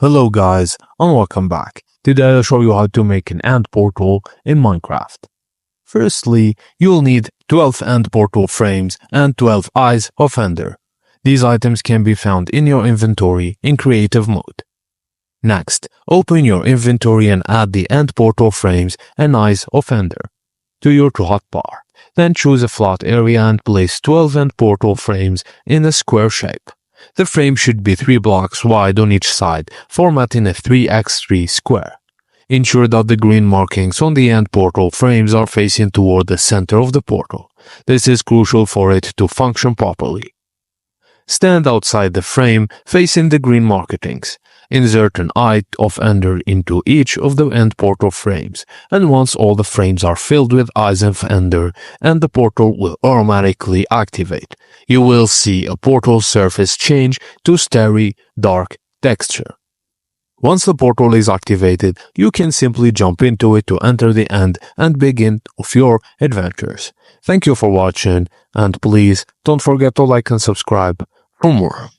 Hello guys, and welcome back. Today I'll show you how to make an end portal in Minecraft. Firstly, you'll need 12 end portal frames and 12 eyes of ender. These items can be found in your inventory in creative mode. Next, open your inventory and add the end portal frames and eyes of ender to your hotbar. Then choose a flat area and place 12 end portal frames in a square shape. The frame should be 3 blocks wide on each side, format in a 3x3 square. Ensure that the green markings on the end portal frames are facing toward the center of the portal. This is crucial for it to function properly. Stand outside the frame facing the green markings. Insert an eye of ender into each of the end portal frames, and once all the frames are filled with eyes of ender, and the portal will automatically activate. You will see a portal surface change to starry, dark texture. Once the portal is activated, you can simply jump into it to enter the end and begin of your adventures. Thank you for watching, and please don't forget to like and subscribe for more.